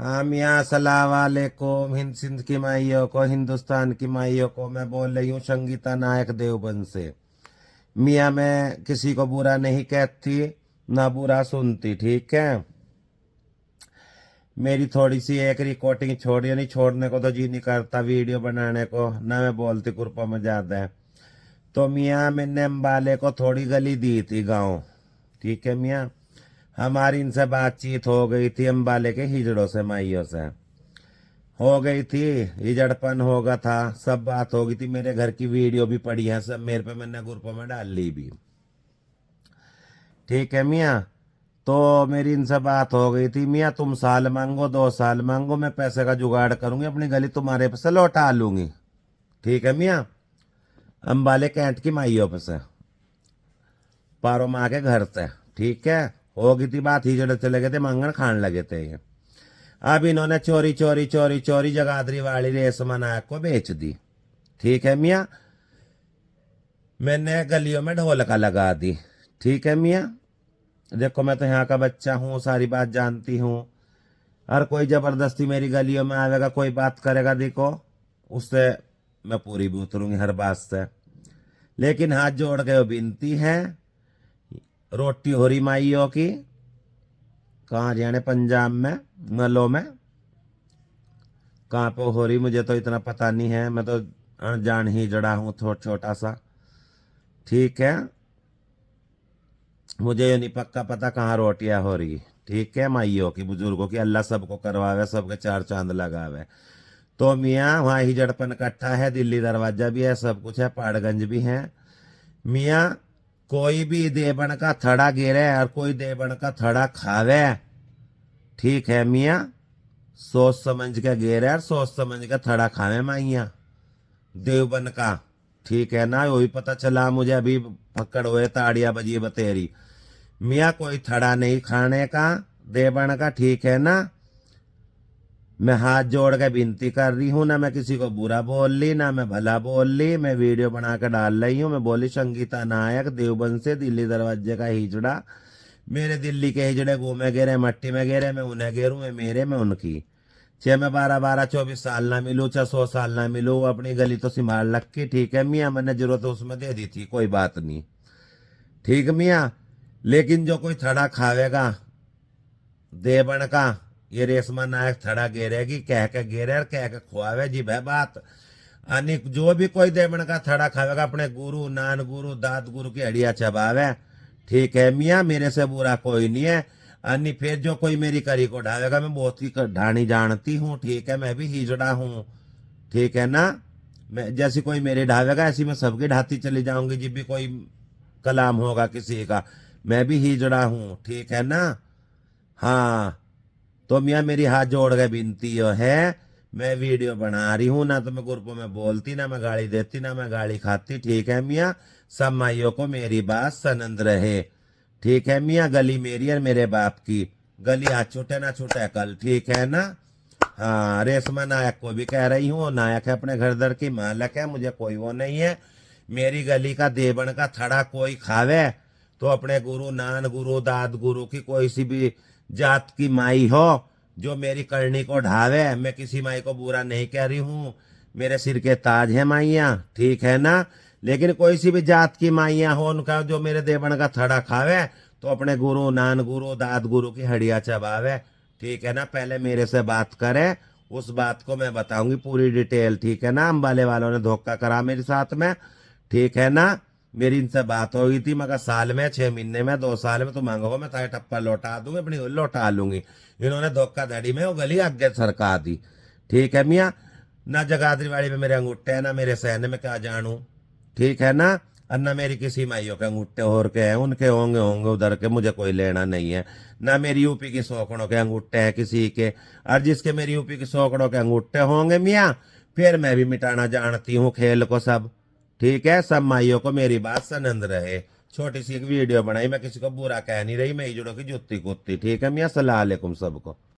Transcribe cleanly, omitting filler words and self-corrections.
हाँ मियाँ, अस्सलाम वालेकुम। हिंद सिंध की माइयों को, हिंदुस्तान की माइयों को मैं बोल रही हूँ संगीता नायक देवबंद से। मियाँ, मैं किसी को बुरा नहीं कहती, ना बुरा सुनती, ठीक है। मेरी थोड़ी सी एक रिकॉर्डिंग छोड़ी नहीं, छोड़ने को तो जी नहीं करता, वीडियो बनाने को ना मैं बोलती कुरपा में ज्यादा है। तो मियाँ, मैंने अम्बाले को थोड़ी गली दी थी गाँव, ठीक है मियाँ। हमारी इनसे बातचीत हो गई थी, अम्बाले के हिजड़ों से, माइयों से हो गई थी। हिजड़पन होगा था, सब बात हो गई थी। मेरे घर की वीडियो भी पड़ी है, सब मेरे पे मैंने ग्रुपों में डाल ली भी, ठीक है मियाँ। तो मेरी इनसे बात हो गई थी, मियाँ तुम साल मांगो, 2 साल मांगो, मैं पैसे का जुगाड़ करूंगी, अपनी गली तुम्हारे पे से लौटा लूंगी, ठीक है मियाँ। अम्बाले कैंट की माइयों पे से, पारो माँ के घर से, ठीक है। हो गई थी बात, हिजड़े चले गए थे, मंगन खान लगे थे ये। अब इन्होंने चोरी चोरी चोरी चोरी जगाधरी वाली रेशमा नायक को बेच दी, ठीक है मियाँ। मैंने गलियों में ढोलका लगा दी, ठीक है मियाँ। देखो, मैं तो यहाँ का बच्चा हूँ, सारी बात जानती हूँ। हर कोई जबरदस्ती मेरी गलियों में आवेगा, कोई बात करेगा, देखो उससे मैं पूरी भी उतरूंगी हर बात से। लेकिन हाथ जोड़ के वो विनती है, रोटी हो रही माइयों की, कहाँ जाने पंजाब में, मलो में, कहाँ पे हो रही मुझे तो इतना पता नहीं है, मैं तो अनजान ही जड़ा हूँ, छोटा सा, ठीक है। मुझे ये नहीं पक्का पता कहाँ रोटियां हो रही, ठीक है। माइयों की, बुजुर्गों की, अल्लाह सबको करवावे, सबके चार चांद लगावे। तो मियाँ, वहाँ हिजड़पन इकट्ठा है, दिल्ली दरवाजा भी है, सब कुछ है, पाड़गंज भी है मियाँ। कोई भी देबन का थड़ा गिरे और कोई देबन का थड़ा खावे, ठीक है मियाँ। सोच समझ के गिरे और सोच समझ के थड़ा खावे माइया देवबन का, ठीक है ना। वही पता चला मुझे अभी, पकड़ हुए, ताड़िया बजी बतेरी। मियाँ, कोई थड़ा नहीं खाने का देवबन का, ठीक है ना। मैं हाथ जोड़ के विनती कर रही हूँ, ना मैं किसी को बुरा बोल ली, ना मैं भला बोल ली। मैं वीडियो बना कर डाल रही हूँ। मैं बोली संगीता नायक देवबंद से, दिल्ली दरवाजे का हिजड़ा। मेरे दिल्ली के हिजड़े घूमे गिरे, मट्टी में गिरे, मैं उन्हें गिरूँ, मैं मेरे में उनकी। चाहे मैं 12-12, 24 साल ना मिलूँ, चाहे 100 साल ना मिलूँ, अपनी गली तो संभाल रखी, ठीक है मियाँ। मैंने जरूरत उसमें दे दी थी, कोई बात नहीं, ठीक मियाँ। लेकिन जो कोई थड़ा खावेगा देबन का, ये रेशमा नायक थड़ा गेरेगी, कह के गेरे और कह के खुआवे, जी भाई बात। अनि जो भी कोई देबन का थड़ा खावेगा, अपने गुरु, नान गुरु, दाद गुरु की हड्डियां चबावे, ठीक है मियाँ। मेरे से बुरा कोई नहीं है। अनि फिर जो कोई मेरी करी को ढावेगा, मैं बहुत ही ढाणी जानती हूँ, ठीक है। मैं भी हिजड़ा हूँ, ठीक है ना। मैं जैसी कोई मेरी ढावेगा, ऐसी मैं सबकी ढाती चली जाऊंगी। जब भी कोई कलाम होगा किसी का, मैं भी हिजड़ा हूँ, ठीक है ना। हाँ, तो मियाँ, मेरी हाथ जोड़ के विनती यो है, मैं वीडियो बना रही हूँ, ना तो मैं ग्रुपों में बोलती, ना मैं गाली देती, ना मैं गाली खाती, ठीक है मियाँ। सब माइयों को मेरी बात सनंद रहे, ठीक है मियाँ। गली मेरी और मेरे बाप की, गली आज छूटे ना छूटे कल, ठीक है ना। हाँ, रेशमा नायक को भी कह रही हूँ, नायक है, अपने घर दर की मालक है, मुझे कोई वो नहीं है। मेरी गली का देबन का थड़ा कोई खावे, तो अपने गुरु, नान गुरु, दाद गुरु की कोई सी भी जात की माई हो, जो मेरी करनी को ढावे। मैं किसी माई को बुरा नहीं कह रही हूँ, मेरे सिर के ताज है माइया, ठीक है ना। लेकिन कोई सी भी जात की माइया हो, उनका जो मेरे देवण का थड़ा खावे, तो अपने गुरु, नान गुरु, दाद गुरु की हड्डियां चबावे, ठीक है ना। पहले मेरे से बात करे, उस बात को मैं बताऊंगी पूरी डिटेल, ठीक है ना। अम्बाले वालों ने धोखा करा मेरे साथ में, ठीक है ना। मेरी इनसे बात हो गई थी, मगर साल में, 6 महीने में, 2 साल में तो मांगो, मैं ताए टप्पा लौटा दूंगी, अपनी लौटा लूंगी। इन्होंने धोखाधड़ी में वो गली आगे सरका दी, ठीक है मियाँ। ना जगाधरी वाड़ी में मेरे अंगूठे है, ना मेरे सहने में क्या जानू, ठीक है ना। और ना मेरी किसी माइयों के अंगूठे और के हैं, उनके होंगे होंगे उधर के, मुझे कोई लेना नहीं है। ना मेरी यूपी की सौकड़ों के अंगूठे हैं किसी के, और जिसके मेरी यूपी की सौकड़ों के अंगूठे होंगे मियाँ, फिर मैं भी मिटाना जानती हूँ खेल को सब, ठीक है। सब माइयों को मेरी बात सनंद रहे। छोटी सी एक वीडियो बनाई, मैं किसी को बुरा कह नहीं रही, मैं हिजड़ों की जुत्ती कुत्ती, ठीक है मियाँ। सलाम अलैकुम सबको।